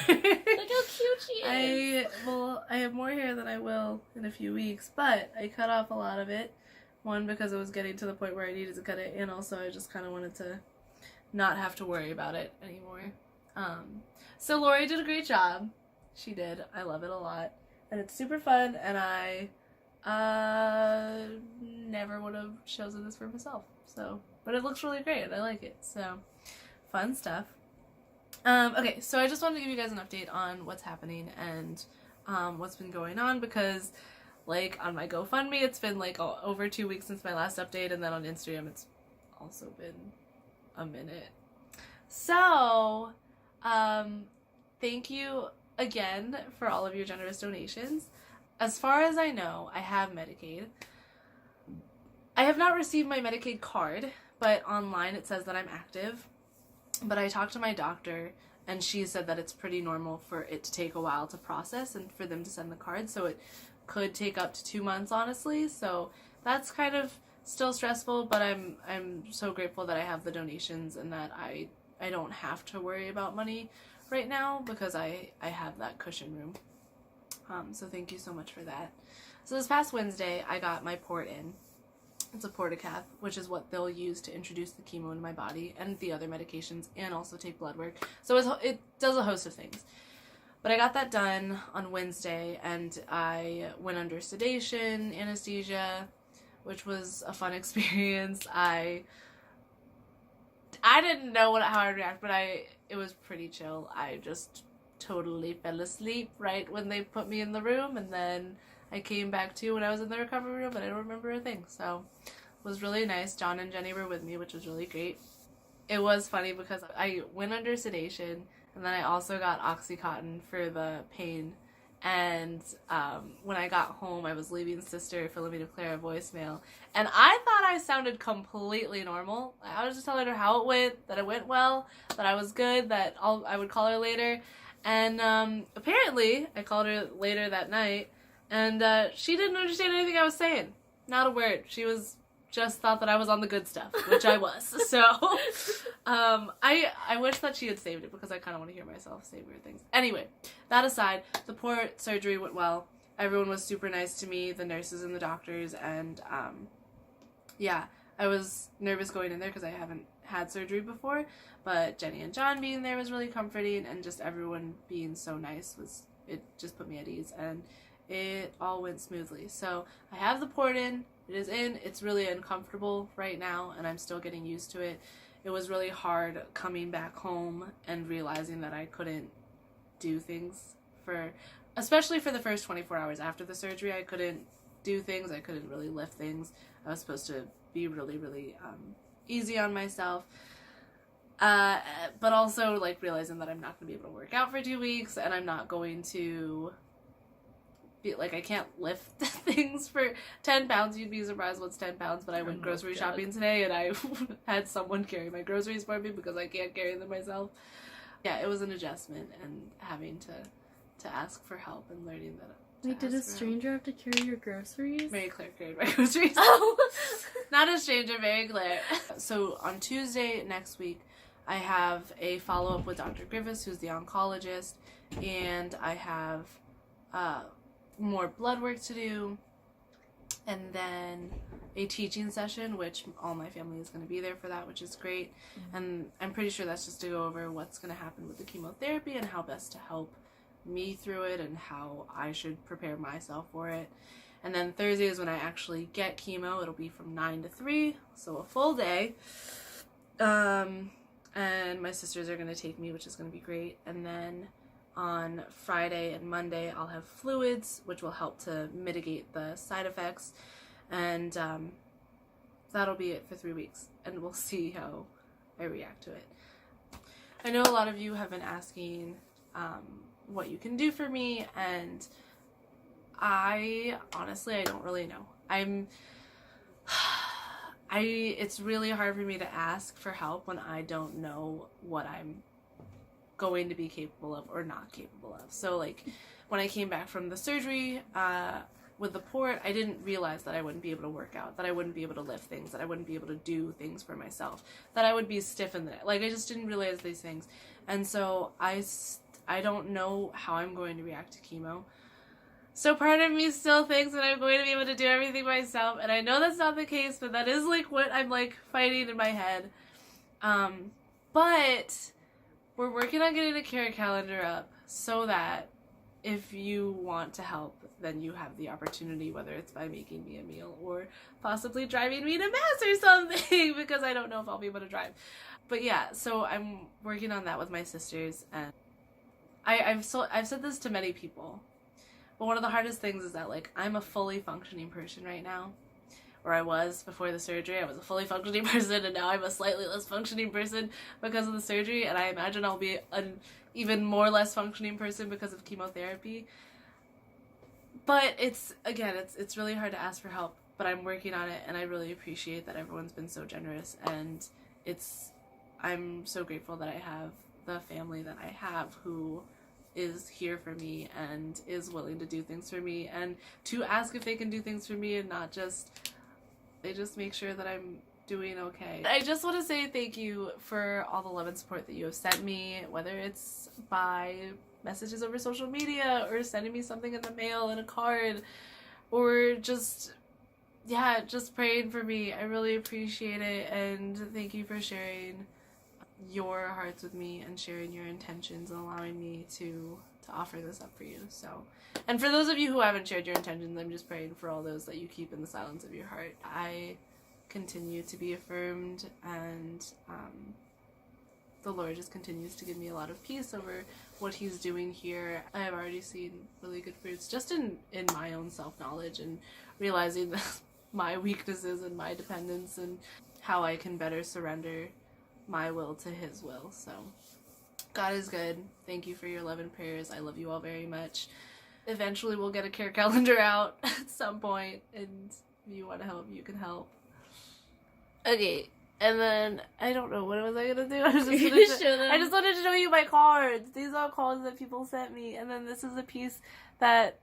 Look how cute she is. I have more hair than I will in a few weeks, but I cut off a lot of it. One, because it was getting to the point where I needed to cut it, and also I just kind of wanted to not have to worry about it anymore. So Lori did a great job. She did. I love it a lot. And it's super fun, and I never would have chosen this for myself. So, but it looks really great, and I like it. So, fun stuff. Okay, so I just wanted to give you guys an update on what's happening and what's been going on, because like on my GoFundMe, it's been like over 2 weeks since my last update, and then on Instagram, it's also been a minute. So, thank you again for all of your generous donations. As far as I know, I have Medicaid. I have not received my Medicaid card, but online it says that I'm active. But I talked to my doctor, and she said that it's pretty normal for it to take a while to process and for them to send the card, so it could take up to 2 months, honestly. So that's kind of still stressful, but I'm so grateful that I have the donations and that I don't have to worry about money right now, because I have that cushion room. So thank you so much for that. So this past Wednesday, I got my port in. It's a portacath, which is what they'll use to introduce the chemo into my body and the other medications, and also take blood work. So it does a host of things. But I got that done on Wednesday, and I went under sedation, anesthesia, which was a fun experience. I didn't know how I'd react, but it was pretty chill. I just totally fell asleep right when they put me in the room, and then I came back to when I was in the recovery room, and I don't remember a thing. So it was really nice. John and Jenny were with me, which was really great. It was funny because I went under sedation, and then I also got Oxycontin for the pain. And when I got home, I was leaving Sister Philomena Claire a voicemail, and I thought I sounded completely normal. I was just telling her how it went, that it went well, that I was good, that I would call her later. And apparently, I called her later that night, and she didn't understand anything I was saying. Not a word. She just thought that I was on the good stuff, which I was. So, I wish that she had saved it, because I kind of want to hear myself say weird things. Anyway, that aside, the port surgery went well. Everyone was super nice to me, the nurses and the doctors, and yeah, I was nervous going in there because I haven't had surgery before, but Jenny and John being there was really comforting, and just everyone being so nice it just put me at ease, and it all went smoothly. So I have the port in. It is in. It's really uncomfortable right now, and I'm still getting used to it. It was really hard coming back home and realizing that I couldn't do things especially for the first 24 hours after the surgery. I couldn't do things. I couldn't really lift things. I was supposed to be really, really easy on myself. But also, like, realizing that I'm not going to be able to work out for 2 weeks, and I'm not going to be, like, I can't lift things for 10 pounds. You'd be surprised what's 10 pounds, but I went grocery shopping today, and I had someone carry my groceries for me because I can't carry them myself. Yeah, it was an adjustment, and having to ask for help and learning that. Wait, did a stranger have to carry your groceries? Mary Claire carried my groceries. Oh! Not a stranger, Mary Claire. So on Tuesday next week, I have a follow-up with Dr. Griffiths, who's the oncologist, and I have more blood work to do, and then a teaching session, which all my family is going to be there for that, which is great. Mm-hmm. And I'm pretty sure that's just to go over what's going to happen with the chemotherapy and how best to help me through it and how I should prepare myself for it. And then Thursday is when I actually get chemo. It'll be from 9 to 3, so a full day. And my sisters are going to take me, which is going to be great. And then on Friday and Monday, I'll have fluids, which will help to mitigate the side effects. And that'll be it for 3 weeks. And we'll see how I react to it. I know a lot of you have been asking what you can do for me, and I don't really know. It's really hard for me to ask for help when I don't know what I'm going to be capable of or not capable of. So, like, when I came back from the surgery with the port, I didn't realize that I wouldn't be able to work out, that I wouldn't be able to lift things, that I wouldn't be able to do things for myself, that I would be stiff in the neck. Like, I just didn't realize these things. And so I I don't know how I'm going to react to chemo. So part of me still thinks that I'm going to be able to do everything myself, and I know that's not the case, but that is like what I'm like fighting in my head. But we're working on getting a care calendar up so that if you want to help, then you have the opportunity, whether it's by making me a meal or possibly driving me to mass or something, because I don't know if I'll be able to drive. But yeah, so I'm working on that with my sisters, and I've said this to many people, but one of the hardest things is that, like, I'm a fully functioning person right now. Or I was before the surgery. I was a fully functioning person, and now I'm a slightly less functioning person because of the surgery, and I imagine I'll be an even more less functioning person because of chemotherapy. But it's really hard to ask for help, but I'm working on it, and I really appreciate that everyone's been so generous, and I'm so grateful that I have the family that I have who is here for me and is willing to do things for me and to ask if they can do things for me, and not just, they just make sure that I'm doing okay. I just want to say thank you for all the love and support that you have sent me, whether it's by messages over social media or sending me something in the mail in a card, or just praying for me. I really appreciate it, and thank you for sharing your hearts with me and sharing your intentions and allowing me to offer this up for you. So, and for those of you who haven't shared your intentions, I'm just praying for all those that you keep in the silence of your heart. I continue to be affirmed, and the Lord just continues to give me a lot of peace over what He's doing here. I have already seen really good fruits just in my own self-knowledge and realizing my weaknesses and my dependence and how I can better surrender my will to His will. So God is good. Thank you for your love and prayers. I love you all very much. Eventually we'll get a care calendar out at some point, and if you want to help, you can help. Okay, and then I don't know, what was I gonna do? I just wanted to show you my cards. These are cards that people sent me, and then this is a piece that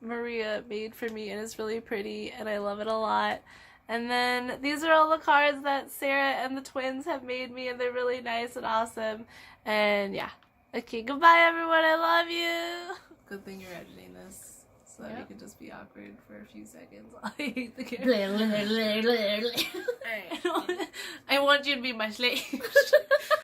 Maria made for me, and it's really pretty, and I love it a lot. And then these are all the cards that Sarah and the twins have made me, and they're really nice and awesome. And yeah. Okay, goodbye everyone, I love you! Good thing you're editing this, so that we can just be awkward for a few seconds. I hate the camera. I want you to be my slave.